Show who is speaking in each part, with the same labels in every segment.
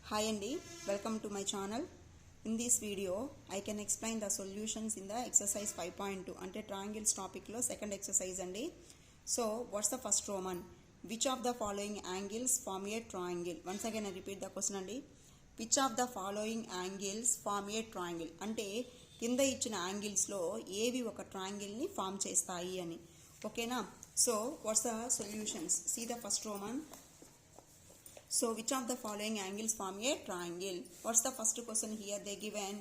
Speaker 1: Hi Andy, welcome to my channel. In this video, I can explain the solutions in the exercise 5.2 ante triangles topic lo second exercise andi. So, what's the first Roman? Which of the following angles form a triangle? Once again I repeat the question andi. Which of the following angles form a triangle? Ante కింద ఇచ్చిన angles లో ఏవి ఒక triangle ని form చేస్తాయి అని. ఓకేనా? So what's the solutions? See the first Roman. So which of the following angles form a triangle? What's the first question here? They given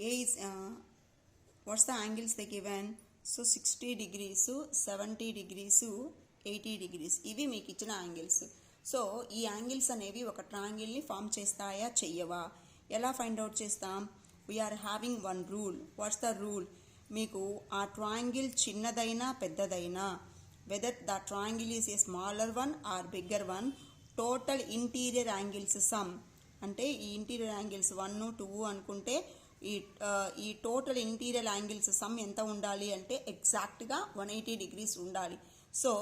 Speaker 1: A is what's the angles they given? So 60 degrees, 70 degrees, 80 degrees. ఇవి మీకు ఇచ్చిన angles. So ఈ angles అనేవి ఒక triangle ని form చేస్తాయా చెయ్యవా? ఎలా find out చేస్తాం? We are having one rule. What's the rule? మీకు ఆ ట్రయాంగిల్ చిన్నదైనా పెద్దదైనా, whether the triangle is a smaller one or bigger one, total interior angles some అంటే ఈ ఇంటీరియర్ యాంగిల్స్ 1, 2 అనుకుంటే ఈ టోటల్ ఇంటీరియర్ యాంగిల్స్ సమ్ ఎంత ఉండాలి అంటే ఎగ్జాక్ట్గా 180 డిగ్రీస్ ఉండాలి. సో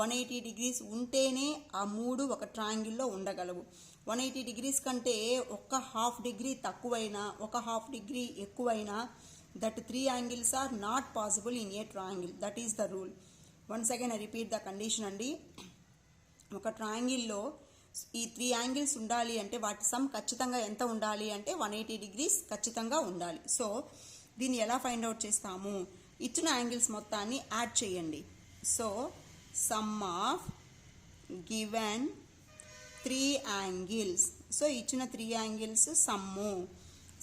Speaker 1: 180 డిగ్రీస్ ఉంటేనే ఆ మూడు ఒక ట్రయాంగిల్లో ఉండగలవు. 180 డిగ్రీస్ కంటే ఒక హాఫ్ డిగ్రీ తక్కువైనా ఒక హాఫ్ డిగ్రీ ఎక్కువైనా that 3 angles are not possible in a triangle. That is the rule. Once again I repeat the condition అండి. ఒక ట్రయాంగిల్లో ఈ 3 యాంగిల్స్ ఉండాలి అంటే వాటి సమ్ ఖచ్చితంగా ఎంత ఉండాలి అంటే 180 డిగ్రీస్ ఖచ్చితంగా ఉండాలి. సో దీన్ని ఎలా ఫైండ్ అవుట్ చేస్తాము? ఇచ్చిన యాంగిల్స్ మొత్తాన్ని యాడ్ చేయండి. So sum of given 3 angles. So ఇచ్చిన 3 యాంగిల్స్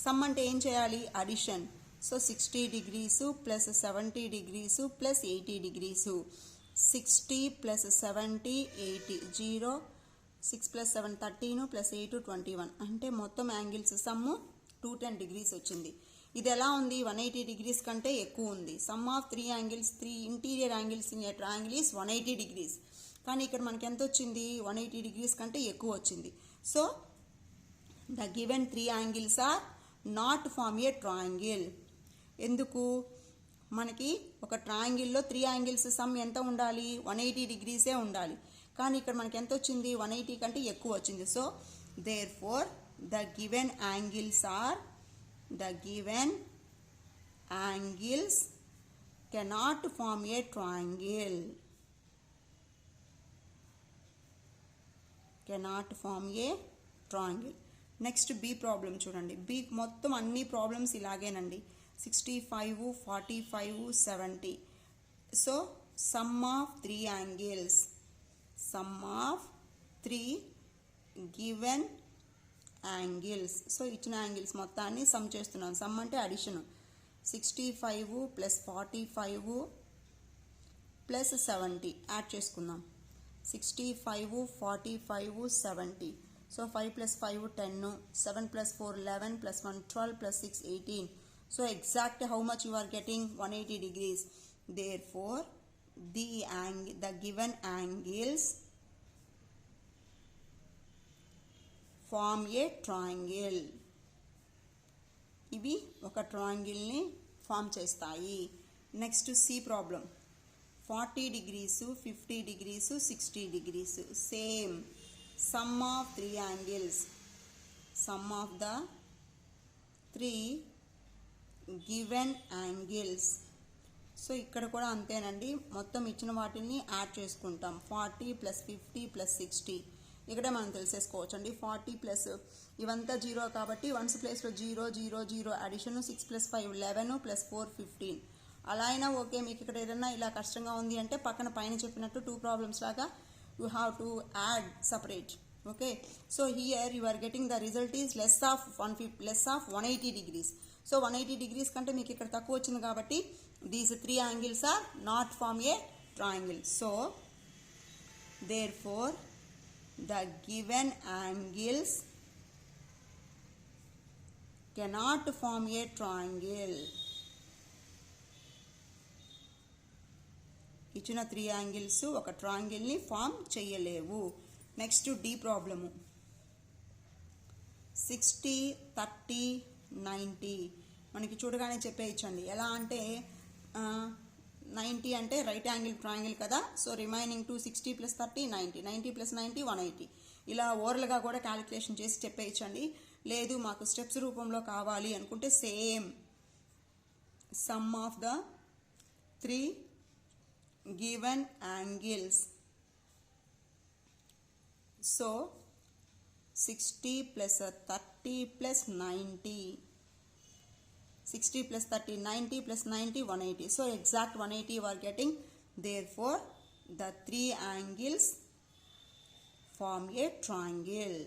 Speaker 1: సమ్ అంటే ఏం చేయాలి? Addition. So 60 degrees plus 70 degrees plus 80 degrees. 60 plus 70 80 0 6 plus 7 13 plus 8 21 అంటే మొత్తం యాంగిల్స్ సమ్ 210 డిగ్రీస్ వచ్చింది. ఇది ఎలా ఉంది? 180 డిగ్రీస్ కంటే ఎక్కువ ఉంది. Some of 3 angles 3 interior angles in a triangle is 180 degrees. కానీ ఇక్కడ మనకి ఎంత వచ్చింది? 180 డిగ్రీస్ కంటే ఎక్కువ వచ్చింది. So the given 3 angles are not form a triangle. ఎందుకు? మనకి ఒక ట్రయాంగిల్లో 3 యాంగిల్స్ సమ్ ఎంత ఉండాలి? 180 డిగ్రీసే ఉండాలి. కానీ ఇక్కడ మనకి ఎంత వచ్చింది? 180 కంటే ఎక్కువ వచ్చింది. So therefore the given angles cannot form a triangle. Next B problem చూడండి. బి మొత్తం అన్ని ప్రాబ్లమ్స్ ఇలాగేనండి. 65 45 70. So sum of 3 angles, sum of 3 given angles. So ఇచ్చిన యాంగిల్స్ మొత్తాన్ని సమ్ చేస్తున్నాం. సమ్ అంటే అడిషన్. 65 ప్లస్ 45 ప్లస్ 70 యాడ్ చేసుకుందాం. 65 45 70. So 5 plus 5 10, 7 plus 4 11 plus 1 12 plus 6 18. So exact how much you are getting? 180 degrees. Therefore the given angles form a triangle. ఇవి ఒక triangle ని form చేస్తాయి. Next C problem. 40 degrees 50 degrees 60 degrees same. Sum of 3 angles, sum of the 3 given angles. So ఇక్కడ కూడా అంతేనండి. మొత్తం ఇచ్చిన వాటిని యాడ్ చేసుకుంటాం. 40 ప్లస్ 50 ప్లస్ 60. ఇక్కడే మనం తెలిసేసుకోవచ్చు అండి. 40 ప్లస్ ఇవంతా 0 కాబట్టి 1 ప్లేస్లో 0 0 0 అడిషన్. 6 plus 5 11 plus 4 15. అలా అయినా ఓకే. మీకు ఇక్కడ ఏదైనా ఇలా కష్టంగా ఉంది అంటే పక్కన పైన చెప్పినట్టు 2 ప్రాబ్లమ్స్ లాగా you have to add separate. Okay. So here you are getting the result is less of 180 degrees. So 180 degrees కంటే మీకు ఇక్కడ తక్కువ వచ్చింది కాబట్టి these 3 angles are not form a triangle. So therefore the given angles cannot form a triangle. ఇచ్చిన 3 యాంగిల్స్ ఒక ట్రయాంగిల్ని ఫామ్ చేయలేవు. Next D problem. 60 30 90 మనకి చూడగానే చెప్పేయచ్చండి. ఎలా అంటే 90 అంటే రైట్ యాంగిల్ ట్రయాంగిల్ కదా. So remaining 60 plus 30 90, 90 plus 90 180. ఇలా ఓరల్గా కూడా క్యాలిక్యులేషన్ చేసి చెప్పేయచ్చండి. లేదు మాకు స్టెప్స్ రూపంలో కావాలి అనుకుంటే same sum of the 3 given angles. So 60 plus 30 plus 90. 60 plus 30, 90 plus 90, 180. So exact 180 you are getting. Therefore, the 3 angles form a triangle.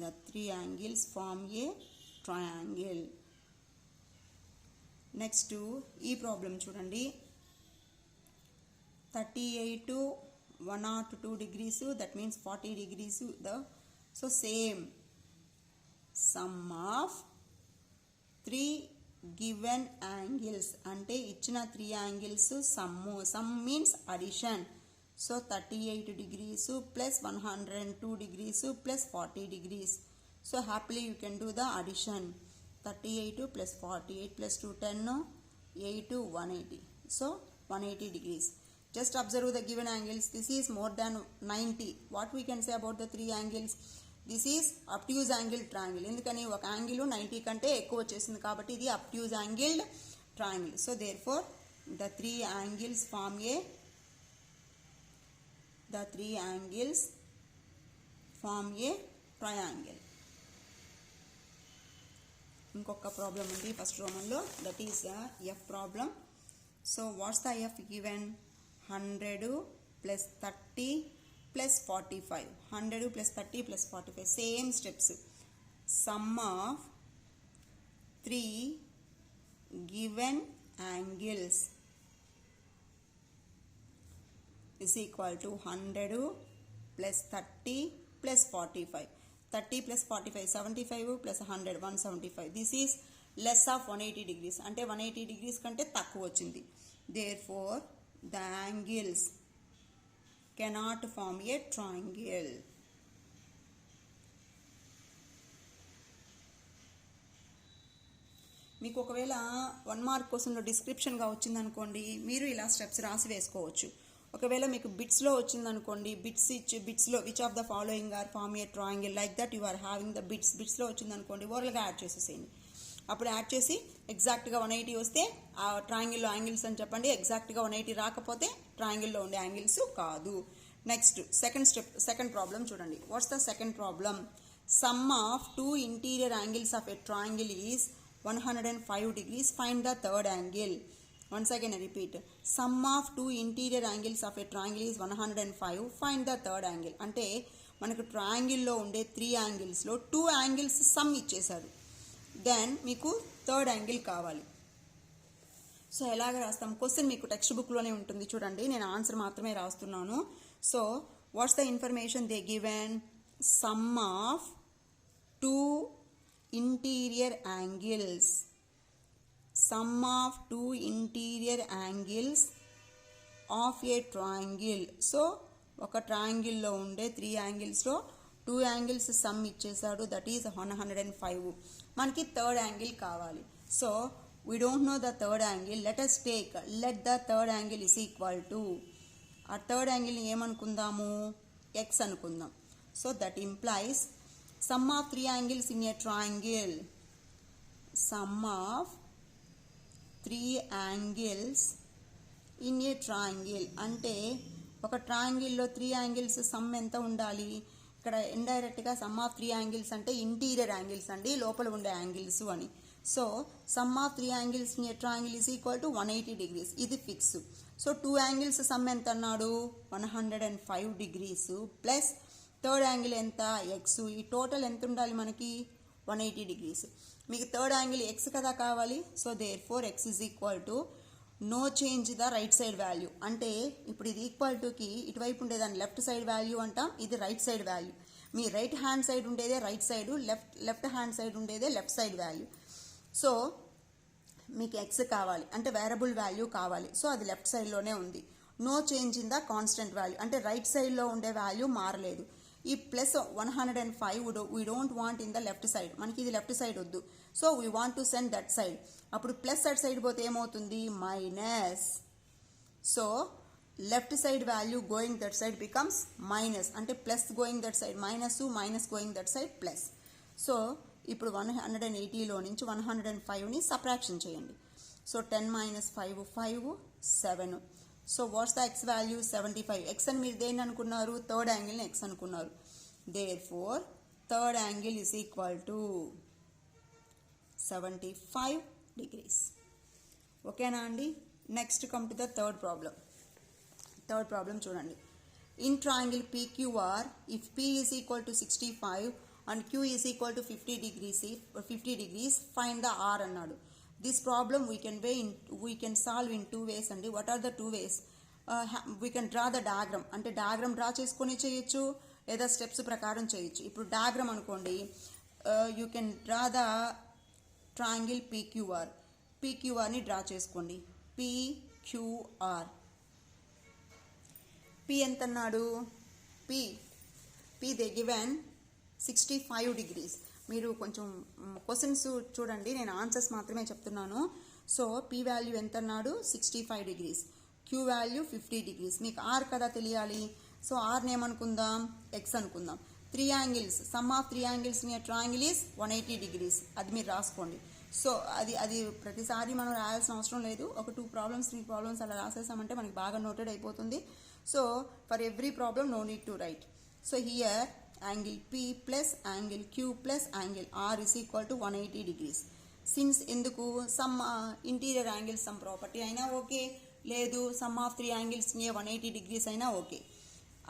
Speaker 1: The 3 angles form a triangle. Next to e problem chudandi. 38 to 102 degrees, that means 40 degrees. So same sum of 3 given angles ante ichina 3 angles sum means addition. So 38 degrees plus 102 degrees plus 40 degrees. So happily you can do the addition. 38 plus 48 plus 2 10, 8 180. So 180 degrees. Just observe the given angles. This is more than 90. What we can say about the 3 angles? This is obtuse angle triangle. ఎందుకని ఒక angle 90 కంటే ఎక్కువ వచ్చేసింది కాబట్టి ఇది obtuse angled triangle. So therefore the 3 angles form a triangle. ఇంకొక problem ఉంది first రోమన్లో, that is F problem. So what's the F given? 100 plus 30 plus 45. 100 plus 30 plus 45. Same steps. Sum of 3 given angles is equal to 100 plus 30 plus 45. 30 plus 45, 75 plus 100, 175. This is less of 180 degrees. అంటే 180 degrees కంటే తక్కువ వచ్చింది. Therefore, the angles cannot form a triangle. మీకు ఒకవేళ 1 mark క్వశ్చన్లో డిస్క్రిప్షన్గా వచ్చిందనుకోండి, మీరు ఇలా స్టెప్స్ రాసి వేసుకోవచ్చు. ఒకవేళ మీకు బిట్స్లో వచ్చిందనుకోండి, బిట్స్లో which of the following are form a triangle, like that you are having the బిట్స్లో వచ్చిందనుకోండి, ఓరల్గా యాడ్ చేసేసేయండి. అప్పుడు యాడ్ చేసి ఎగ్జాక్ట్గా 180 వస్తే ఆ ట్రయాంగిల్లో యాంగిల్స్ అని చెప్పండి. ఎగ్జాక్ట్గా 180 రాకపోతే ట్రయాంగిల్లో ఉండే యాంగిల్స్ కాదు. నెక్స్ట్ సెకండ్ ప్రాబ్లం చూడండి. What's the second problem? Sum of 2 interior angles of a triangle is 105 degrees. Find the third angle. Once again I repeat. Sum of 2 interior angles of a triangle is 105. Find the third angle. అంటే మనకు ట్రయాంగిల్లో ఉండే 3 యాంగిల్స్లో 2 angles some ఇచ్చేశారు. Then మీకు third angle కావాలి. So ఎలాగ రాస్తాం? Question మీకు text బుక్లోనే ఉంటుంది చూడండి, నేను ఆన్సర్ మాత్రమే రాస్తున్నాను. So what's the information they given? Some of 2 interior angles. Sum of 2 interior angles of a triangle. So ఒక ట్రయాంగిల్లో ఉండే 3 యాంగిల్స్లో 2 యాంగిల్స్ సమ్ ఇచ్చేసాడు, దట్ ఈస్ 105. మనకి థర్డ్ యాంగిల్ కావాలి. So we don't know the third angle. Let the third angle is equal to, ఆ third యాంగిల్ని ఏమనుకుందాము? X అనుకుందాం. So that implies sum of 3 angles in a triangle. Sum of 3 angles in a triangle అంటే ఒక ట్రయాంగిల్లో 3 angles sum ఎంత ఉండాలి? ఇక్కడ ఇండైరెక్ట్గా some of 3 angles అంటే interior angles అండి, లోపల ఉండే యాంగిల్స్ అని. So sum of 3 angles in a triangle is equal to 180 degrees. ఇది ఫిక్స్. సో 2 యాంగిల్స్ సమ్ ఎంత అన్నాడు? 105 degrees ప్లస్ థర్డ్ యాంగిల్ ఎంత? ఎక్స్. ఈ టోటల్ ఎంత ఉండాలి మనకి? 180 degrees. మీకు థర్డ్ యాంగిల్ ఎక్స్ కదా కావాలి. So therefore X is equal to no change the right side value. అంటే ఇప్పుడు ఇది ఈక్వల్ టుకి ఇటువైపు ఉండేదాన్ని లెఫ్ట్ సైడ్ వాల్యూ అంటాం, ఇది రైట్ సైడ్ వాల్యూ. మీ రైట్ హ్యాండ్ సైడ్ ఉండేదే right side, left hand side ఉండేదే లెఫ్ట్ సైడ్ వాల్యూ. సో మీకు ఎక్స్ కావాలి అంటే వేరియబుల్ వాల్యూ కావాలి. సో అది లెఫ్ట్ సైడ్లోనే ఉంది. No change in the constant value అంటే రైట్ సైడ్లో ఉండే వాల్యూ మారలేదు. ఈ plus 105 we don't want in the left side, మనకి ఇది లెఫ్ట్ సైడ్ వద్దు. So we want to send that side. అప్పుడు ప్లస్ అట్ సైడ్ పోతే ఏమవుతుంది? Minus. So left side value going that side becomes minus, అంటే plus going that side minus, minus going that side plus. సో ఇప్పుడు 180లో నుంచి 105ని సబ్ట్రాక్షన్ చేయండి. So 10 minus 5 5 7. So what's the x value 75. x అని మీరు దేన్ని అనుకున్నారు? థర్డ్ యాంగిల్ని x అనుకున్నారు. Therefore third angle is equal to 75 degrees. ఓకేనా అండి? Next come to the third problem చూడండి. In triangle PQR if P is equal to 65 and Q is equal to 50 degrees, find the R అన్నాడు. This problem we can solve in two ways అండి. What are the two ways? We can draw the diagram, అంటే diagram draw చేసుకొని చేయొచ్చు లేదా steps ప్రకారం చేయొచ్చు. ఇప్పుడు diagram అనుకోండి, you can draw the triangle PQR ని డ్రా చేసుకోండి. PQR P ఎంత అన్నాడు? P they given 65 degrees. మీరు కొంచెం క్వశ్చన్స్ చూడండి, నేను ఆన్సర్స్ మాత్రమే చెప్తున్నాను. సో P వాల్యూ ఎంత అన్నాడు? 65 degrees. Q value 50 degrees. మీకు R కదా తెలియాలి. సో Rని ఏమనుకుందాం? X అనుకుందాం. 3 angles, sum of 3 angles in a triangle is 180 degrees. అది మీరు రాసుకోండి. సో అది ప్రతిసారి మనం రాయాల్సిన అవసరం లేదు. ఒక 2 ప్రాబ్లమ్స్ 3 ప్రాబ్లమ్స్ అలా రాసేసామంటే మనకి బాగా నోటెడ్ అయిపోతుంది. So for every problem no need to write. So here angle P plus angle Q plus angle R is equal to 180 degrees. Since ఎందుకు some interior angles some property అయినా okay, లేదు sum of 3 angles near 180 degrees అయినా okay,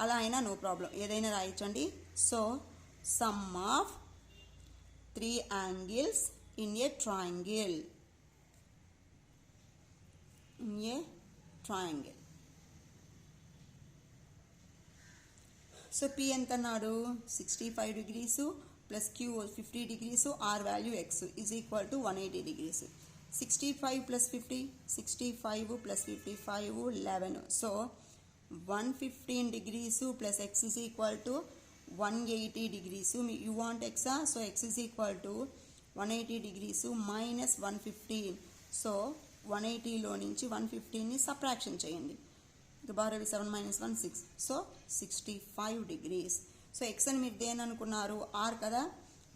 Speaker 1: అలా అయినా no problem, ఏదైనా రాయొచ్చండి. So sum of 3 angles in a triangle. So P ఎంత అన్నాడు? 65 degrees plus Q 50 degrees, R value X is equal to 180 degrees. 65 plus 50, 65 plus 55 11. So 115 degrees plus X is equal to 180 degrees. You want X, so X is equal to 180 degrees minus 115. So 180లో నుంచి 115ని subtraction చేయండి. దుబారా 7 minus 1 6. So 65 degrees. So X అని మీరు దేని అనుకున్నారు? R కదా.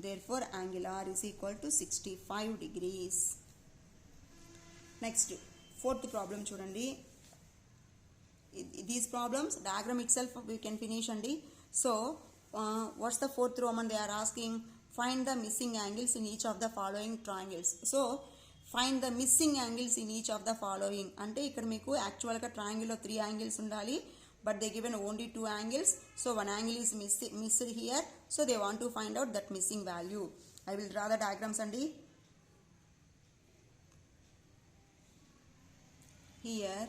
Speaker 1: Therefore angle R is equal to 65 degrees. Next fourth problem చూడండి. These problems diagram itself we can finish అండి. So what's the fourth Roman? They are asking find the missing angles in each of the following triangles. So find the missing angles in each of the following అంటే ఇక్కడ మీకు యాక్చువల్గా ట్రయాంగిల్లో 3 angles ఉండాలి, but they given only 2 angles. So 1 angle is missed here. So they want to find out that missing value. I will draw the diagrams అండి. Here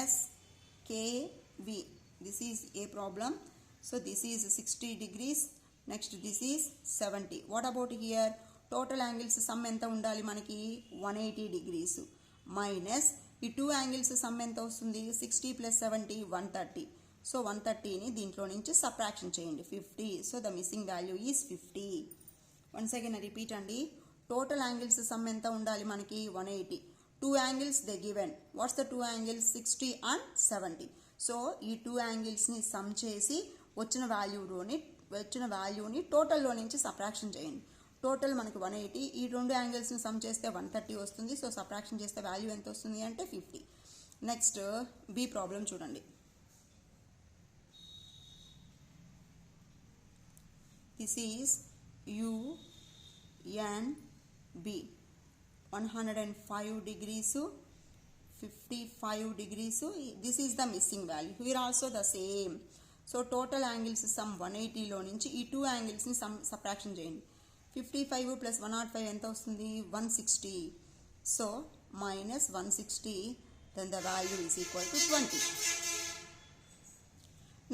Speaker 1: SKV, this is a problem. So this is 60 degrees. Next this is 70. What about here? Total angles sum ఎంత ఉండాలి మనకి? 180 degrees minus ఈ 2 angles sum ఎంత వస్తుంది? 60 plus 70 130. So 130ని దీంట్లో నుంచి subtraction చేయండి 50. So the missing value is 50. Once again repeat అండి. టోటల్ యాంగిల్స్ సమ్ ఎంత ఉండాలి మనకి? 180. 2 angles they given. What's the 2 angles? 60 and 70. So ఈ 2 యాంగిల్స్ని సమ్ చేసి వచ్చిన వాల్యూని టోటల్లో నుంచి సబ్ట్రాక్షన్ చేయండి. టోటల్ మనకి 180. ఈ 2 యాంగిల్స్ని సమ్ చేస్తే 130 వస్తుంది. సో సబ్ట్రాక్షన్ చేస్తే వాల్యూ ఎంత వస్తుంది అంటే 50. నెక్స్ట్ బి ప్రాబ్లం చూడండి. This is UNB 105 degrees 55 degrees. This is the missing value. Here also the same. So total angles sum 180లో నుంచి ఈ 2 యాంగిల్స్ని సబ్ట్రాక్షన్ చేయండి. 55 ప్లస్ 105 ఎంత వస్తుంది? 160. So minus 160, then the value is equal to 20.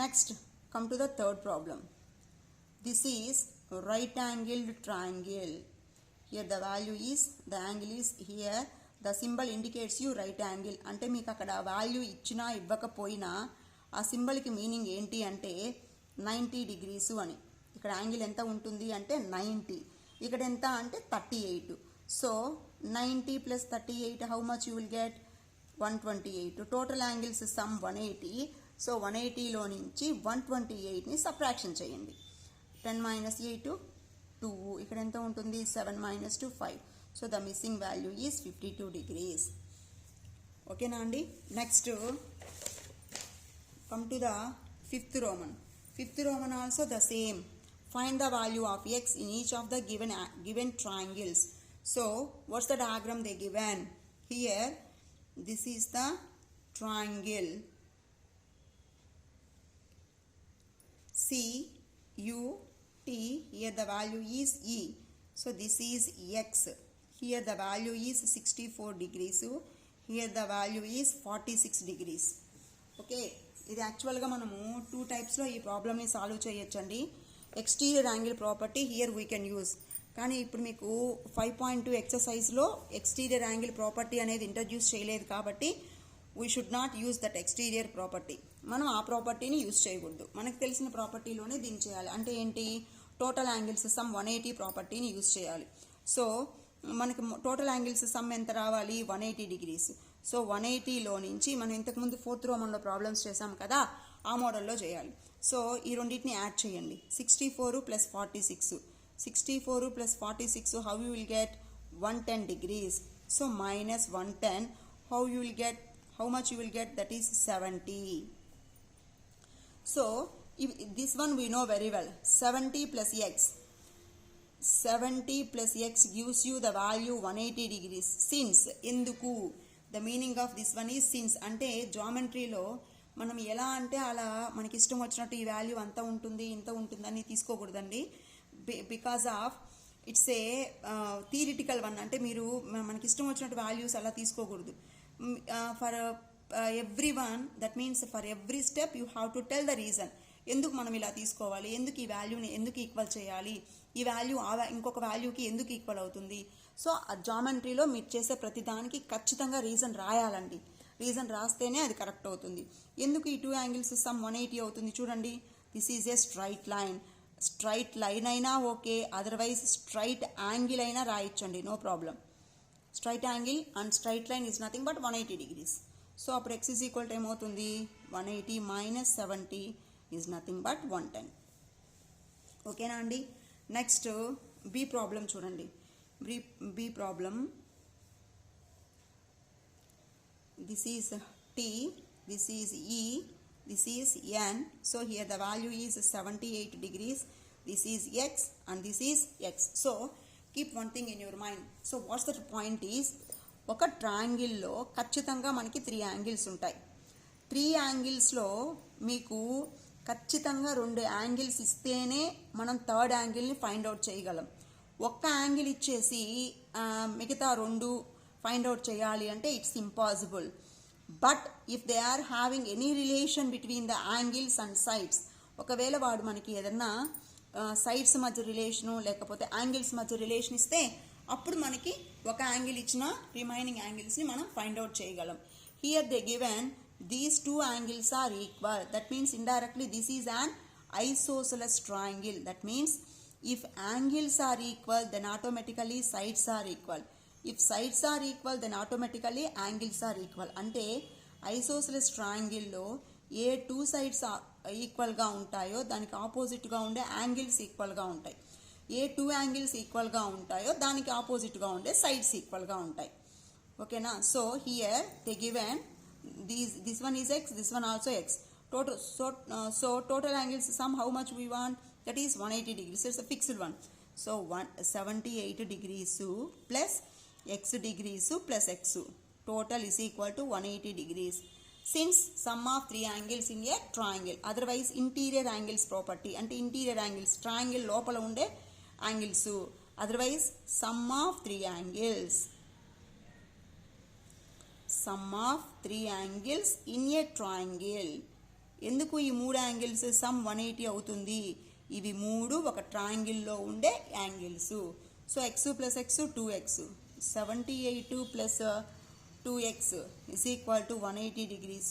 Speaker 1: Next come to the third problem. This is right angled triangle. Here the value is, the angle is here, the symbol indicates you right angle. అంటే మీకు అక్కడ value ఇచ్చినా ఇవ్వకపోయినా ఆ సింబల్కి meaning ఏంటి అంటే 90 degrees అని. ఇక్కడ యాంగిల్ ఎంత ఉంటుంది అంటే 90. ఇక్కడ ఎంత అంటే 38. So 90 plus 38 how much you will get? 128. Total angles sum 180. So 180లో నుంచి 128ని సబ్ట్రాక్షన్ చేయండి. 10 minus 8 2. ఇక్కడ ఎంత ఉంటుంది? 7 minus 2 5. So the missing value is 52 degrees. ఓకేనా అండి? Next come to the fifth Roman. Fifth Roman also the same. Find the value of x in each of the given triangles. So what's the diagram they given? Here this is the triangle CUT. Here the value is E. So this is x. Here the value is 64 degrees. So here the value is 46 degrees. Okay, ఇది యాక్చువల్గా మనము 2 టైప్స్లో ఈ ప్రాబ్లమ్ని solve చేయొచ్చండి. Exterior angle property here we can use. కానీ ఇప్పుడు మీకు 5.2 ఎక్సర్సైజ్లో exterior angle property అనేది ఇంట్రడ్యూస్ చేయలేదు కాబట్టి we should not use that exterior property. మనం ఆ ప్రాపర్టీని యూజ్ చేయకూడదు. మనకు తెలిసిన ప్రాపర్టీలోనే దీన్ని చేయాలి. అంటే ఏంటి? టోటల్ యాంగిల్స్ సమ్ 180 ప్రాపర్టీని యూజ్ చేయాలి. సో మనకి టోటల్ యాంగిల్స్ సమ్ ఎంత రావాలి? 180 degrees. సో 180లో నుంచి మనం ఇంతకుముందు 4th రోమన్లో ప్రాబ్లమ్స్ చేసాం కదా, ఆ మోడల్లో చేయాలి. సో ఈ రెండింటిని యాడ్ చేయండి. 64 + 46. 64 + 46 how you will get? 110 degrees. So minus 110 how much you will get? That is 70. So this one we know very well. 70 plus x. 70 plus x gives you the value 180 degrees. Since ఎందుకు? The meaning of this one is since. అంటే జామెట్రీలో మనం ఎలా అంటే అలా మనకి ఇష్టం వచ్చినట్టు ఈ వాల్యూ అంత ఉంటుంది ఇంత ఉంటుందని తీసుకోకూడదండి. Because of it's a theoretical one. అంటే మీరు మనకి ఇష్టం వచ్చినట్టు వాల్యూస్ అలా తీసుకోకూడదు. For every one, that means for every step you have to tell the reason. ఎందుకు మనం ఇలా తీసుకోవాలి, ఎందుకు ఈ వాల్యూని ఎందుకు ఈక్వల్ చేయాలి, ఈ వాల్యూ ఇంకొక వాల్యూకి ఎందుకు ఈక్వల్ అవుతుంది. సో ఆ జామెట్రీలో మీరు చేసే ప్రతి దానికి ఖచ్చితంగా రీజన్ రాయాలండి. రీజన్ రాస్తేనే అది కరెక్ట్ అవుతుంది. ఎందుకు ఈ 2 యాంగిల్స్ సమ్ 180 అవుతుంది? చూడండి, this is a straight line. Straight line అయినా ఓకే, అదర్వైజ్ స్ట్రైట్ యాంగిల్ అయినా రాయొచ్చండి, no problem. Straight angle and straight line is nothing but 180 degrees. So అప్పుడు x ఈజ్ ఈక్వల్ టు ఏమవుతుంది? 180 minus 70 ఈజ్ నథింగ్ బట్ 110. ఓకేనా అండి? Next B problem చూడండి. B problem. This is T, this is E, this is N. So here the value is 78 degrees. This is X and this is X. So keep one thing in your mind. So what's the point is, ఒక ట్రయాంగిల్లో ఖచ్చితంగా మనకి 3 angles ఉంటాయి. 3 యాంగిల్స్లో మీకు ఖచ్చితంగా 2 angles ఇస్తేనే మనం 3rd యాంగిల్ని find out చేయగలం. ఒక్క యాంగిల్ ఇచ్చేసి మిగతా 2 ఫైండ్ అవుట్ చేయాలి అంటే it's impossible. But if they are having any relation between the angles and sides, ఒకవేళ వాడు మనకి ఏదన్నా సైడ్స్ మధ్య రిలేషను లేకపోతే యాంగిల్స్ మధ్య రిలేషన్ ఇస్తే అప్పుడు మనకి ఒక యాంగిల్ ఇచ్చిన రిమైనింగ్ యాంగిల్స్ని మనం ఫైండ్ అవుట్ చేయగలం. Here they given these 2 angles are equal. That means indirectly this is an isosceles triangle. That means if angles are equal, then automatically sides are equal. If sides are equal, then automatically angles are equal. అంటే isosceles ట్రయాంగిల్లో ఏ 2 sides ఈక్వల్గా ఉంటాయో దానికి ఆపోజిట్గా ఉండే angles ఈక్వల్గా ఉంటాయి. ఏ 2 angles ఈక్వల్గా ఉంటాయో దానికి ఆపోజిట్గా ఉండే సైడ్స్ ఈక్వల్గా ఉంటాయి. ఓకేనా? So here they given this one is x, this one also x. Total angles sum how much we want? That is 180 degrees. It's a fixed one. So 78 degrees plus x degrees plus x. Total is equal to 180 degrees. Since sum of 3 angles in a triangle. Otherwise interior angles property. And interior angles. Triangle lopala unde angles. Otherwise sum of 3 angles. Sum of 3 angles in a triangle. ఎందుకు ఈ 3 angles sum 180 అవుతుంది? ఇవి 3 ఒక ట్రయాంగిల్లో ఉండే angles. So x plus x 2x. 78 plus 2x is equal to 180 degrees.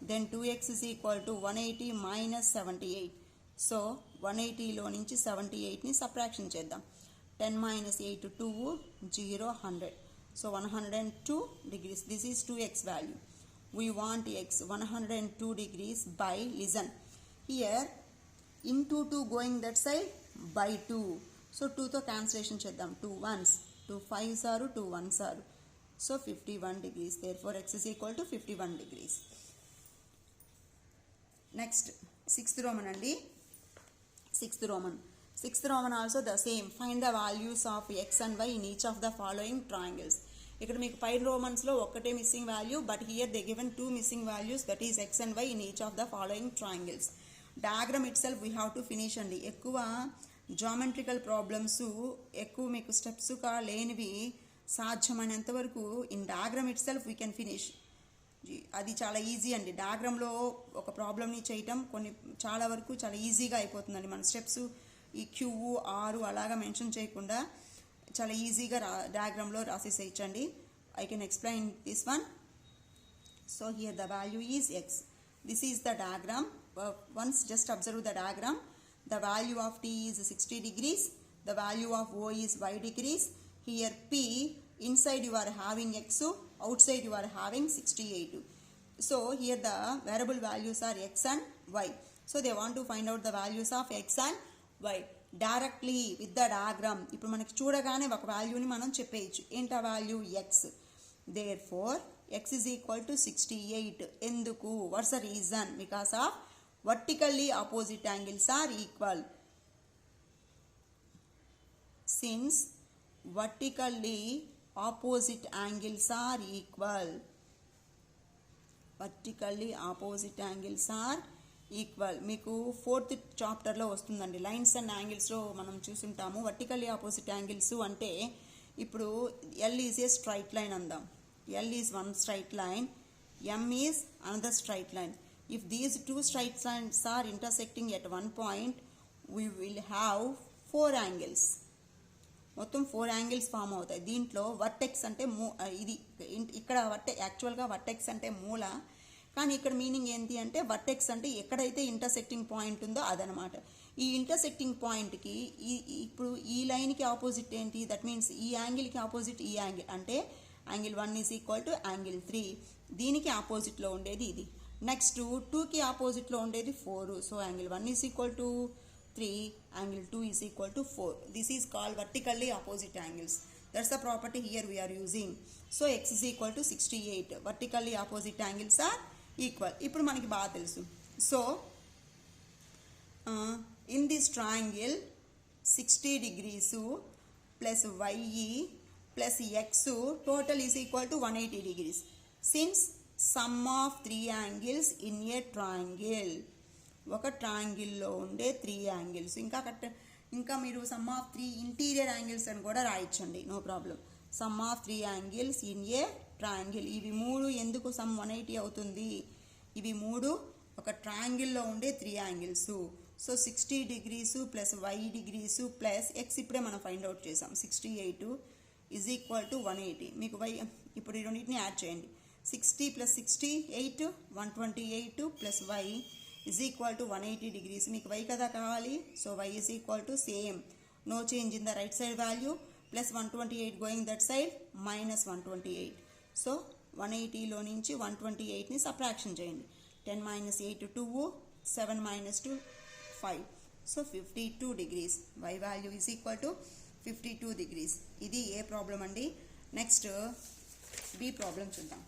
Speaker 1: Then 2x is equal to 180 minus 78. So 180లో నుంచి 78ని subtraction చేద్దాం. 10 minus 8 2 0 100. So 102 degrees, this is 2x value. We want x 102 degrees by, listen, here into 2 going that side by 2. So 2 తో cancellation చేద్దాం, 2 ones, 2 5s are 2 1s are. So 51 degrees, therefore x is equal to 51 degrees. Next, 6th Roman and 6th Roman also the same. Find the values of x and y in each of the following triangles. ఇక్కడ మీకు 5 Romans-లో ఒక్కటే missing value, but here they given 2 missing values, that is x and y in each of the following triangles. Diagram itself we have to finish అండి. ఎక్కువ geometrical problems, ఎక్కువ మీకు స్టెప్స్గా లేనివి సాధ్యమైనంత వరకు in diagram itself we can finish. అది చాలా easy అండి. డయాగ్రామ్లో ఒక ప్రాబ్లమ్ని చేయటం చాలా వరకు చాలా ఈజీగా అయిపోతుందండి. మన స్టెప్స్ ఈ క్యూ ఆరు అలాగా మెన్షన్ చేయకుండా చాలా ఈజీగా డయాగ్రామ్లో రాసేసేయచ్చండి. I can explain this one. So here the value is X. This is the diagram. Once just observe the diagram. The value of t is 60 degrees. The value of o is y degrees. Here p, inside you are having x, outside you are having 68. So here the variable values are x and y. So they want to find out the values of x and y directly with the diagram. ఇప్పుడు మనకి చూడగానే ఒక వాల్యూని మనం చెప్పేయచ్చు. ఏంటి ఆ value? x. Therefore x is equal to 68. ఎందుకు? What's the reason? Because of vertically opposite angles are equal. Since vertically opposite angles are equal, vertically opposite angles are equal. మీకు 4th చాప్టర్లో వస్తుందండి. లైన్స్ అండ్ యాంగిల్స్లో మనం చూసుంటాము. Vertically opposite angles అంటే ఇప్పుడు L is a straight line అందాం. L is one straight line, M is another straight line. If these two straight lines are intersecting at one point, we will have 4 angles. మొత్తం 4 angles form అవుతాయి. దీంట్లో vertex అంటే ఇది ఇక్కడ యాక్చువల్గా vertex అంటే మూల, కానీ ఇక్కడ మీనింగ్ ఏంటి అంటే వర్టెక్స్ అంటే ఎక్కడైతే ఇంటర్సెక్టింగ్ పాయింట్ ఉందో అదనమాట. ఈ ఇంటర్సెక్టింగ్ పాయింట్కి ఇప్పుడు ఈ లైన్కి ఆపోజిట్ ఏంటి? దట్ మీన్స్ ఈ యాంగిల్కి ఆపోజిట్ ఈ యాంగిల్ అంటే angle 1 is equal to angle 3. దీనికి ఆపోజిట్లో ఉండేది ఇది. నెక్స్ట్ 2కి ఆపోజిట్లో ఉండేది 4. So angle 1 is equal to 3, angle 2 is equal to 4. This is called vertically opposite angles. That's the property here we're using. So X is equal to 68. Vertically opposite angles are equal. ఇప్పుడు మనకి బాగా తెలుసు. So in this triangle 60 degrees plus Y plus X total is equal to 180 degrees. Since sum of 3 angles in a triangle, ఒక ట్రయాంగిల్లో ఉండే 3 angles. ఇంకా మీరు some of 3 interior angles అని కూడా రాయొచ్చండి, no problem. Sum of 3 angles in a triangle. ఇవి 3 ఎందుకు some 180 అవుతుంది? ఇవి 3 ఒక ట్రయాంగిల్లో ఉండే 3 angles. So 60 degrees plus y degrees plus x ఇప్పుడే మనం ఫైండ్ అవుట్ చేసాం. 68 ఈజ్ ఈక్వల్ టు 180. మీకు y ఇప్పుడు ఈ రెండింటిని యాడ్ చేయండి. 60 plus 68 128 plus y is equal to 180 degrees. మీకు y కదా కావాలి. So y is equal to same, no change in the right side value, plus 128 going that side minus 128. So 180లో నుంచి 128ని సబ్ట్రాక్షన్ చేయండి. 10 minus 8 2, 7 minus 2 5. So 52 degrees. y value is equal to 52 degrees. ఇది A problem అండి. Next B problem చూద్దాం.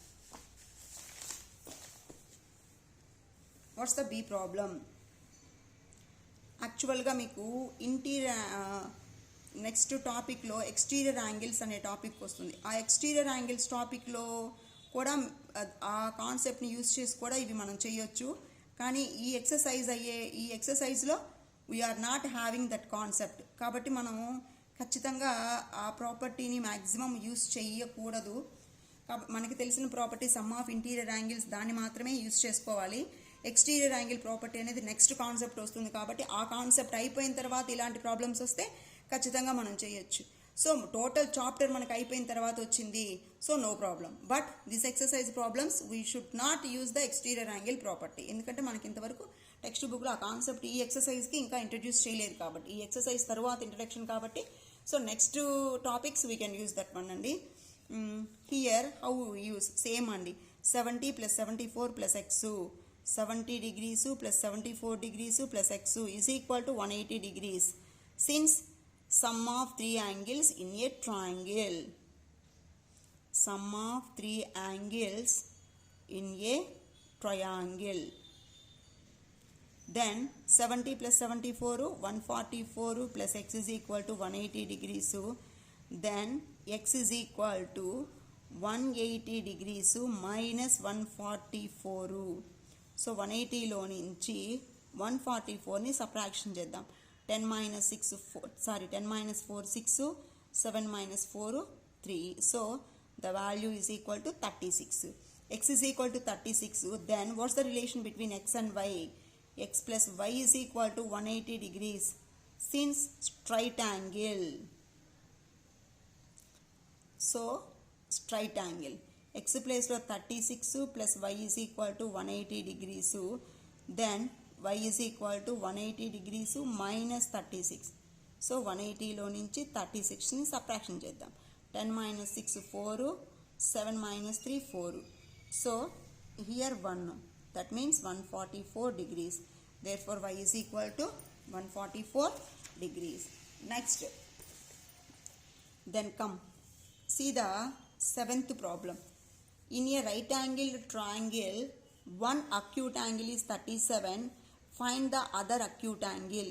Speaker 1: What's the B problem? యాక్చువల్గా మీకు next టాపిక్లో ఎక్స్టీరియర్ యాంగిల్స్ అనే టాపిక్ వస్తుంది. ఆ ఎక్స్టీరియర్ యాంగిల్స్ టాపిక్లో కూడా ఆ కాన్సెప్ట్ని యూజ్ చేసి కూడా ఇవి మనం చేయొచ్చు. కానీ ఈ ఎక్సర్సైజ్లో we are not having that concept. కాబట్టి మనం ఖచ్చితంగా ఆ ప్రాపర్టీని మ్యాక్సిమం యూజ్ చేయకూడదు. మనకి తెలిసిన property some of interior angles, దాన్ని మాత్రమే యూజ్ చేసుకోవాలి. ఎక్స్టీరియర్ యాంగిల్ ప్రాపర్టీ అనేది నెక్స్ట్ కాన్సెప్ట్ వస్తుంది. కాబట్టి ఆ కాన్సెప్ట్ అయిపోయిన తర్వాత ఇలాంటి ప్రాబ్లమ్స్ వస్తే ఖచ్చితంగా మనం చేయొచ్చు. సో టోటల్ చాప్టర్ మనకు అయిపోయిన తర్వాత వచ్చింది, so no problem. But this exercise problems we should not use the exterior angle property. ఎందుకంటే మనకి ఇంతవరకు టెక్స్ట్ బుక్లో ఆ కాన్సెప్ట్ ఈ ఎక్సర్సైజ్కి ఇంకా ఇంట్రడ్యూస్ చేయలేదు కాబట్టి, ఈ ఎక్సర్సైజ్ తర్వాత ఇంట్రడక్షన్ కాబట్టి, so next topics we can use that one అండి. Here how we use same అండి 70 plus 74 plus x 70 degrees plus 74 degrees plus x is equal to 180 degrees. Since sum of three angles in a triangle, sum of three angles in a triangle, then 70 plus 74 144 plus x is equal to 180 degrees. Then x is equal to 180 degrees minus 144. So 180 లో నుంచి 144ని subtraction చేద్దాం. 10 minus 6 10 minus 4 6, 7 minus 4 3. So the value is equal to 36. X is equal to 36. Then what's the relation between x and y? X plus y is equal to 180 degrees. Since straight angle, so straight angle, x place లో 36 plus y is equal to 180 degrees. Then y is equal to 180 degrees minus 36. So 180 లో నుంచి 36ని subtraction చేద్దాం. 10 minus 6 4, 7 minus 3 4. So here 1, that means 144 degrees. Therefore y is equal to 144 degrees. Next, then come see the seventh problem. In a right angled triangle, one acute angle is 37. Find the other acute angle.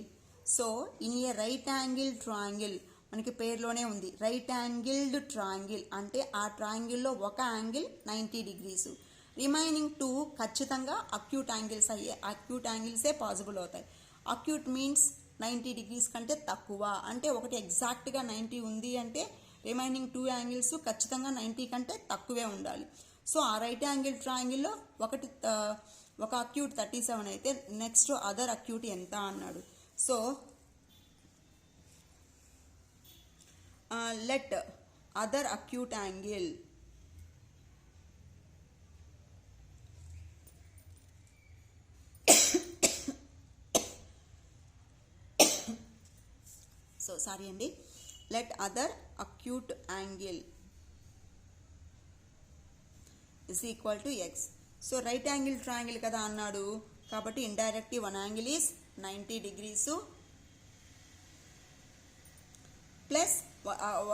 Speaker 1: So in a right angled triangle, మనకి పేరులోనే ఉంది right angled triangle అంటే ఆ ట్రయాంగిల్లో ఒక angle 90 degrees, remaining 2 ఖచ్చితంగా acute యాంగిల్సే possible అవుతాయి. Acute means 90 degrees కంటే తక్కువ, అంటే ఒకటి ఎగ్జాక్ట్గా 90 ఉంది అంటే రిమైనింగ్ 2 యాంగిల్స్ ఖచ్చితంగా 90 కంటే తక్కువే ఉండాలి. సో ఆ రైట్ యాంగిల్ ట్రయాంగిల్లో ఒక అక్యూట్ 37 అయితే నెక్స్ట్ అదర్ అక్యూట్ ఎంత అన్నాడు. So let other acute angle so sorry andi, let other acute angle is equal to x. So right angle triangle kada annadu kabatti indirectly one angle is 90 degrees plus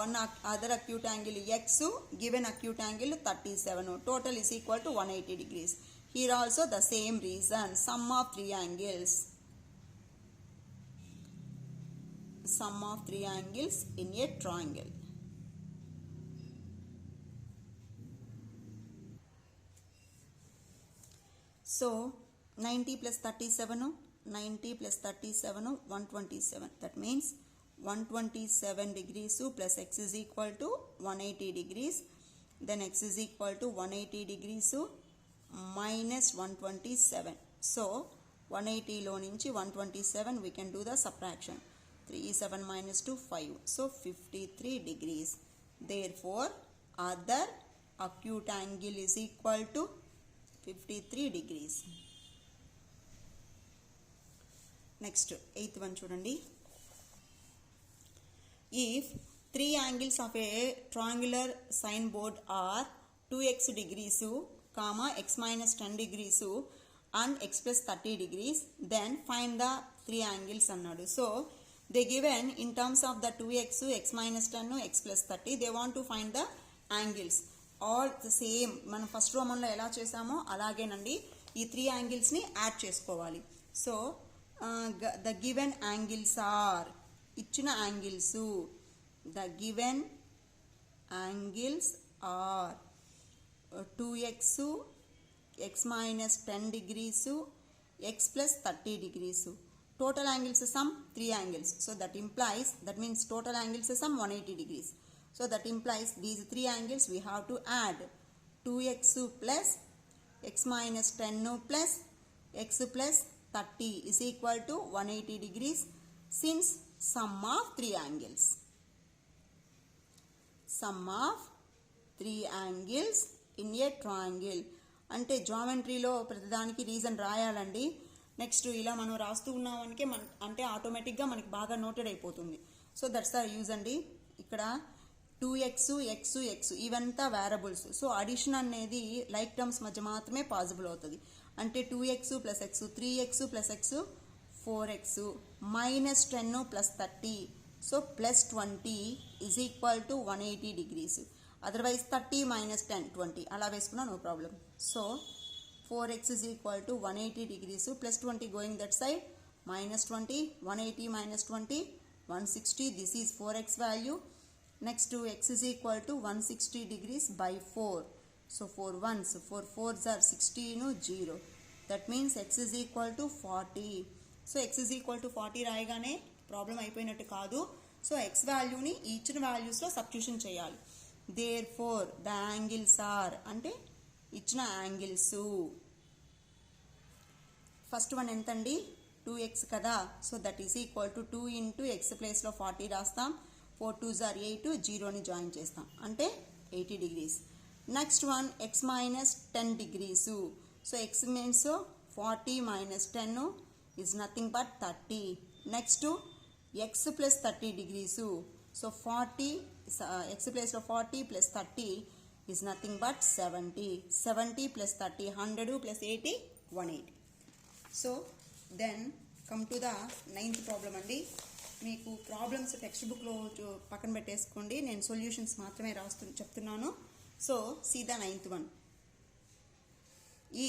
Speaker 1: one other acute angle x, given acute angle 37, total is equal to 180 degrees. Here also the same reason, sum of three angles, sum of three angles in a triangle. So 90 plus 37, 90 plus 37 127, that means 127 degrees plus x is equal to 180 degrees. Then x is equal to 180 degrees minus 127. So 180 లో నుంచి 127 we can do the subtraction. 3 7 minus 2 5. So 53 degrees. Therefore other acute angle is equal to 53 degrees. Next, eighth one చూడండి. If three angles of a triangular sine board are 2x degrees, comma x minus 10 degrees and x plus 30 degrees, then find the three angles అన్నాడు. So they given in terms of the 2x, x minus 10, x plus 30, they want to find the angles. All the same, మనం first రోమన్లో ఎలా చేసామో అలాగేనండి ఈ three యాంగిల్స్ని add చేసుకోవాలి. So the given angles are, ఇచ్చిన angles, the given angles are 2x, x minus 10 degrees, x plus 30 degrees. Total angles sum 3 angles. So that implies, that means total angles sum 180 degrees. So that implies these three angles we have to add 2x plus x minus 10 plus x plus 30 is equal to 180 degrees since sum of three angles. Sum of three angles in a triangle. అంటే జామెట్రీలో ప్రతిదానికి reason రాయాలండి. Next ఇలా మనం రాస్తూ ఉన్నామనికే అంటే ఆటోమేటిక్గా మనకి బాగా noted అయిపోతుంది. సో దట్స్ ద యూజ్ అండి. ఇక్కడ 2x x x ఇవంతా వేరబుల్స్. సో అడిషన్ అనేది లైక్ టర్మ్స్ మధ్య మాత్రమే పాసిబుల్ అవుతుంది. అంటే 2x plus X 3x plus X 4x minus 10 plus 30 so plus 20 is equal to 180 degrees. Otherwise 30 minus 10 20 అలా వేసుకున్నా no problem. So 4x is equal to 180 degrees plus 20 going that side minus 20 180 minus 20 160. This is 4x value. Next to x is equal to 160 degrees by 4. So 4 ones 4 4s are 16 0. That means x is equal to 40. So x is equal to 40 రాయగానే problem అయిపోయినట్టు కాదు. So x వాల్యూని ఇచ్చిన వాల్యూస్లో substitution చేయాలి. Therefore the angles are అంటే ఇచ్చిన angles. First one ఎంతండి 2x కదా. So that is equal to 2 into X ప్లేస్లో 40 రాస్తాం. 4 2s are 8 జీరోని జాయిన్ చేస్తాం అంటే 80 degrees. Next one X minus 10 degrees. So X means 40 minus 10 is nothing but 30. Next X plus 30 degrees. So 40 X ప్లేస్లో 40 plus 30 is nothing but 70. 70 plus 30 100 plus 80 180. So then come to the 9th problem అండి. మీకు problems text బుక్లో పక్కన పెట్టేసుకోండి, నేను solutions మాత్రమే చెప్తున్నాను. So see the 9th one.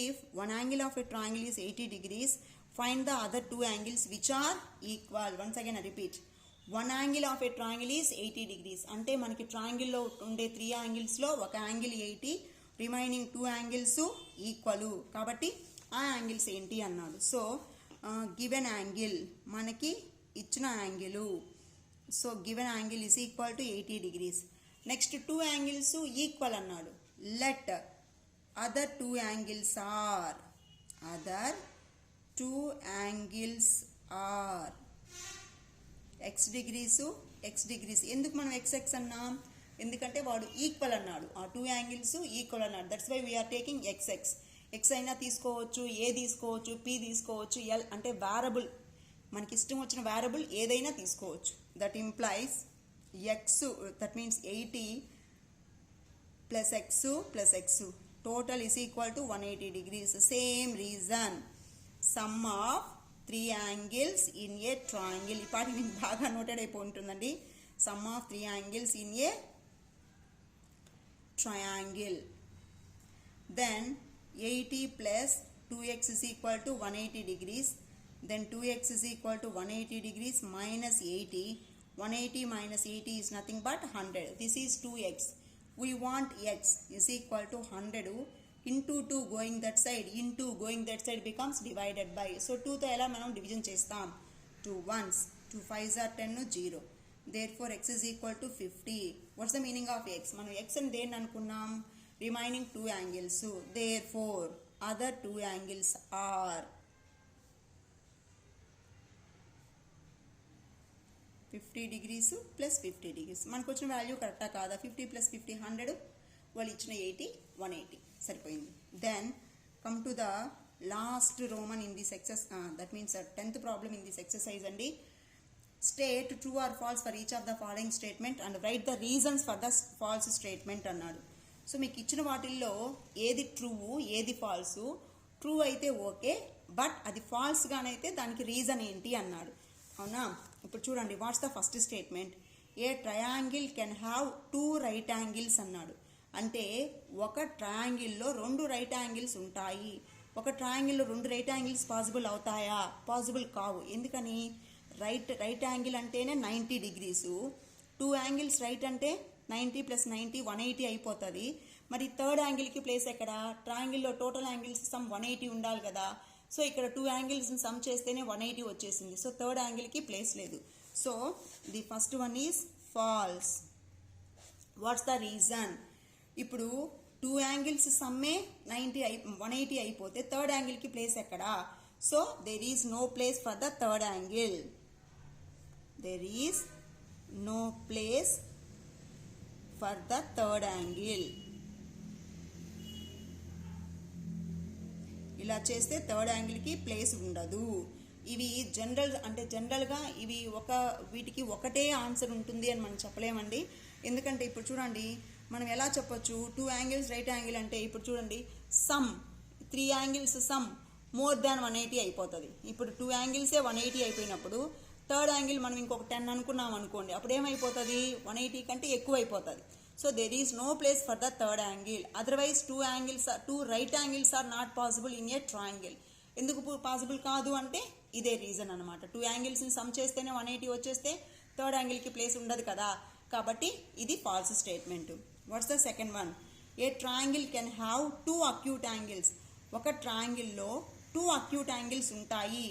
Speaker 1: If one angle of a triangle is 80 degrees, find the other two angles which are equal. Once again I repeat, one angle of a triangle is 80 degrees. అంటే మనకి ట్రయాంగిల్లో ఉండే 3 యాంగిల్స్లో ఒక angle 80, remaining 2 angles equal. కాబట్టి ఆ angles ఏంటి అన్నాడు. So given angle మనకి ఇచ్చిన యాంగిల్. So given angle is equal to 80 degrees. Next 2 angles equal అన్నాడు. Let other 2 angles are x degrees. ఎందుకు మనం x అన్నాం? ఎందుకంటే వాడు ఈక్వల్ అన్నాడు, ఆ 2 యాంగిల్స్ ఈక్వల్ అన్నాడు. That's why we're taking X అయినా తీసుకోవచ్చు, ఏ తీసుకోవచ్చు, పి తీసుకోవచ్చు, ఎల్ అంటే వేరబుల్, మనకి ఇష్టం వచ్చిన వేరబుల్ ఏదైనా తీసుకోవచ్చు. That implies X, that means 80 plus X total is equal to 180 degrees. Same reason sum of 3 angles in a triangle. ఈ పాటి మీకు బాగా నోటెడ్ అయిపోయి ఉంటుందండి. Sum of 3 angles in a triangle. Then 80 plus 2x is equal to 180 degrees. Then 2x is equal to 180 degrees minus 80. 180 minus 80 is nothing but 100. This is 2x. We want x is equal to 100 into 2 going that side becomes divided by. So 2 తో ఎలా మనం division చేస్తాం? 2 ones 2 5s are 10 0. Therefore x is equal to 50. What's the meaning of x? మనం x అని దేన్ని అనుకున్నాం? Remaining 2 angles. Therefore other 2 angles are 50 degrees plus 50 degrees. మనకు వచ్చిన వాల్యూ కరెక్టా కాదా? 50 plus 50 100, వాళ్ళు ఇచ్చిన 80 180 సరిపోయింది. Then come to the last Roman in this that means 10th problem in this exercise అండి. State true or false for each of the following statement and write the reasons for the false statement అన్నాడు. So మీకు ఇచ్చిన వాటిల్లో ఏది true ఏది false? True అయితే okay, but అది ఫాల్స్గానైతే దానికి రీజన్ ఏంటి అన్నాడు. అవునా? ఇప్పుడు చూడండి, what's the first statement? A triangle can have 2 right angles అన్నాడు. అంటే ఒక ట్రయాంగిల్లో 2 రైట్ యాంగిల్స్ ఉంటాయి. ఒక ట్రయాంగిల్లో 2 రైట్ యాంగిల్స్ పాసిబుల్ అవుతాయా? పాసిబుల్ కావు. ఎందుకని? రైట్ యాంగిల్ అంటేనే 90 డిగ్రీస్. 2 యాంగిల్స్ రైట్ అంటే 90 ప్లస్ 90 180 అయిపోతుంది. మరి థర్డ్ యాంగిల్కి ప్లేస్ ఎక్కడ? ట్రయాంగిల్లో టోటల్ యాంగిల్స్ సమ్ 180 ఉండాలి కదా. సో ఇక్కడ 2 యాంగిల్స్ని సమ్ చేస్తేనే 180 వచ్చేసింది. సో థర్డ్ యాంగిల్కి ప్లేస్ లేదు. So the first one is false. What's the reason? ఇప్పుడు 2 యాంగిల్స్ సమ్మే 180 అయిపోతే థర్డ్ యాంగిల్కి ప్లేస్ ఎక్కడ? So there is no place for the third angle. There is no place for the third angle. ఇలా చేస్తే third యాంగిల్కి place ఉండదు. ఇవి జనరల్గా ఇవి వీటికి ఒకటే ఆన్సర్ ఉంటుంది అని మనం చెప్పలేమండి. ఎందుకంటే ఇప్పుడు చూడండి, మనం ఎలా చెప్పొచ్చు, 2 యాంగిల్స్ రైట్ యాంగిల్ అంటే ఇప్పుడు చూడండి, some 3 angles some more than 180 అయిపోతుంది. ఇప్పుడు 2 యాంగిల్సే 180 అయిపోయినప్పుడు థర్డ్ యాంగిల్ మనం ఇంకొక 10 అనుకున్నాం అనుకోండి, అప్పుడు ఏమైపోతుంది, 180 కంటే ఎక్కువ అయిపోతుంది. So there is no place for the third angle. Otherwise 2 right angles are not possible in a triangle. ఎందుకు పాసిబుల్ కాదు అంటే ఇదే రీజన్ అనమాట. 2 యాంగిల్స్ని సమ్ చేస్తేనే 180 వచ్చేస్తే థర్డ్ యాంగిల్కి ప్లేస్ ఉండదు కదా, కాబట్టి ఇది false statement. What's the second one? A triangle can have 2 acute angles. ఒక ట్రయాంగిల్లో 2 అక్యూట్ యాంగిల్స్ ఉంటాయి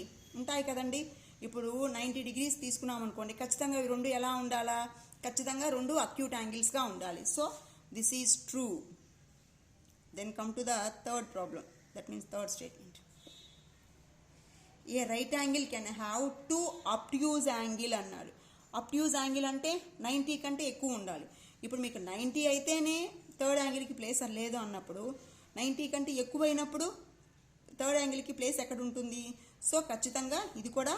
Speaker 1: కదండి. ఇప్పుడు 90 degrees తీసుకున్నాం అనుకోండి, ఖచ్చితంగా ఇవి రెండు ఎలా ఉండాలా, ఖచ్చితంగా 2 అక్యూట్ యాంగిల్స్గా ఉండాలి. So this is true. Then come to the third problem, that means third statement. A right angle can have 2 obtuse angle అన్నారు. అబ్ట్యూజ్ యాంగిల్ అంటే 90 కంటే ఎక్కువ ఉండాలి. ఇప్పుడు మీకు 90 అయితేనే థర్డ్ యాంగిల్కి ప్లేస్ లేదు అన్నప్పుడు, 90 కంటే ఎక్కువైనప్పుడు థర్డ్ యాంగిల్కి ప్లేస్ ఎక్కడ ఉంటుంది? సో ఖచ్చితంగా ఇది కూడా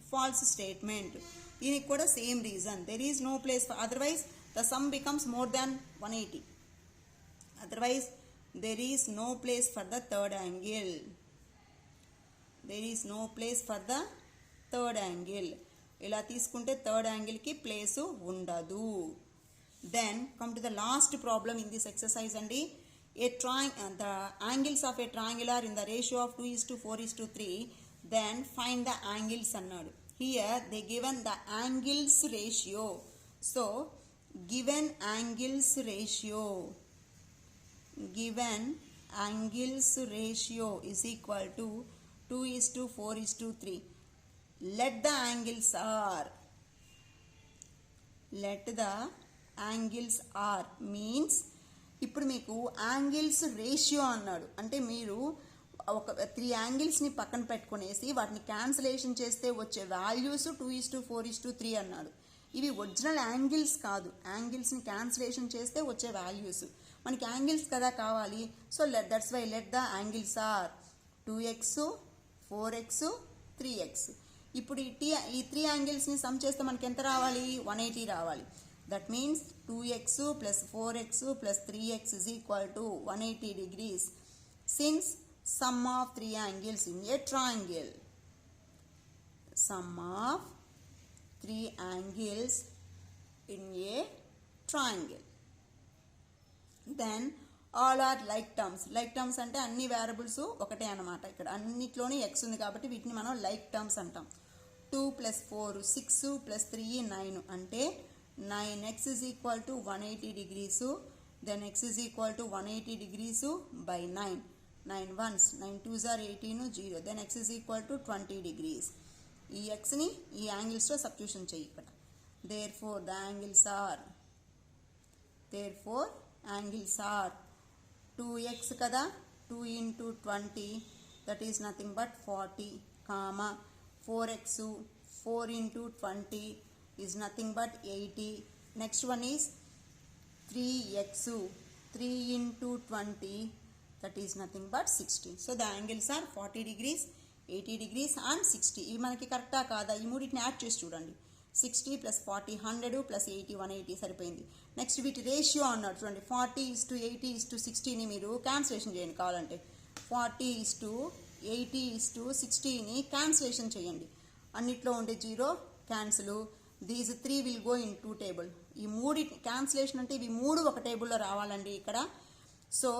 Speaker 1: ఫాల్స్ స్టేట్మెంట్. దీనికి కూడా same reason, there is no place for, otherwise the sum becomes more than 180. Otherwise there is no place for the third angle. There is no place for the third angle. ఇలా తీసుకుంటే third యాంగిల్కి place ఉండదు. Then come to the last problem in this exercise అండి. The angles of a triangle are in the ratio of 2:4:3. Then find the angles అన్నాడు. Here they given the angles ratio. So given angles is equal to 2:4:3. Let the angles are means ఇప్పుడు మీకు angles ratio అన్నాడు. అంటే మీరు ఒక 3 యాంగిల్స్ని పక్కన పెట్టుకునేసి వాటిని క్యాన్సిలేషన్ చేస్తే వచ్చే వాల్యూస్ 2:4:3 అన్నాడు. ఇవి ఒరిజినల్ యాంగిల్స్ కాదు, యాంగిల్స్ని క్యాన్సిలేషన్ చేస్తే వచ్చే వాల్యూస్. మనకి యాంగిల్స్ కదా కావాలి. So that's why let the angles are 2x, 4x, 3x. ఇప్పుడు ఈ 3 యాంగిల్స్ని సమ్ చేస్తే మనకి ఎంత రావాలి? 180 రావాలి. That means 2x plus 4x plus 3x is equal to 180 degrees. Since sum of 3 angles in a triangle. Sum of 3 angles in a triangle. Then all are like terms. Like terms అంటే అన్ని variables ఒకటే అన్నమాట. ఇక్కడ అన్నిట్లోనే x ఉంది కాబట్టి వీటిని మనం like terms అంటాం. 2 plus 4 6 plus 3 9 అంటే 9x is equal to 180 degrees. Then x is equal to 180 degrees by 9. 9 ones, 9 twos are 18, 0. Then x is equal to 20 degrees. ఈ xని ఈ యాంగిల్స్లో సబ్స్టిట్యూషన్ చేయి ఇక్కడ. Therefore యాంగిల్స్ ఆర్ 2x కదా, 2 into 20 that is nothing but 40, 4x 4 into 20 is nothing but 80. Next one is 3x 3 into 20 that is nothing but 60. So the angles are 40 degrees, 80 degrees and 60. ఇవి మనకి కరెక్టా కాదా? ఈ మూడింటిని add చేసి చూడండి. 60 plus 40 100 plus 80 180 సరిపోయింది. నెక్స్ట్ వీటి రేషియో అన్నాడు చూడండి. 40:80:60ని మీరు క్యాన్సిలేషన్ చేయండి కావాలంటే. 40:80:60ని క్యాన్సిలేషన్ చేయండి. అన్నిట్లో ఉండే 0 cancel. These 3 will go in 2 table. ఈ మూడి క్యాన్సిలేషన్ అంటే ఇవి 3 ఒక టేబుల్లో రావాలండి ఇక్కడ. సో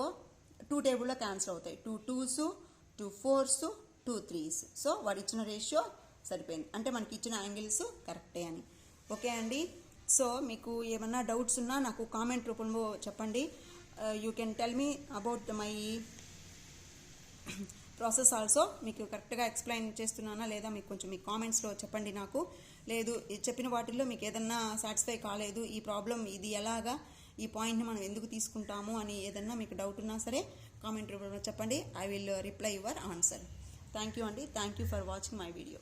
Speaker 1: 2 టేబుల్లో క్యాన్సిల్ అవుతాయి. 2 2s, 2 4s, 2 3s. సో వాడు ఇచ్చిన రేషియో సరిపోయింది, అంటే మనకి ఇచ్చిన యాంగిల్స్ కరెక్టే అని. ఓకే అండి. సో మీకు ఏమన్నా డౌట్స్ ఉన్నా నాకు కామెంట్ రూపంలో చెప్పండి. You can tell me about my process also. మీకు కరెక్ట్గా ఎక్స్ప్లెయిన్ చేస్తున్నానా లేదా మీకు కొంచెం మీ కామెంట్స్లో చెప్పండి నాకు. లేదు చెప్పిన వాటిల్లో మీకు ఏదన్నా సాటిస్ఫై కాలేదు, ఈ ప్రాబ్లం ఇది ఎలాగా, ఈ పాయింట్ని మనం ఎందుకు తీసుకుంటాము అని ఏదన్నా మీకు డౌట్ ఉన్నా సరే కామెంట్ రూపంలో చెప్పండి. I will reply your answer. Thank you అండి. Thank you for watching my video.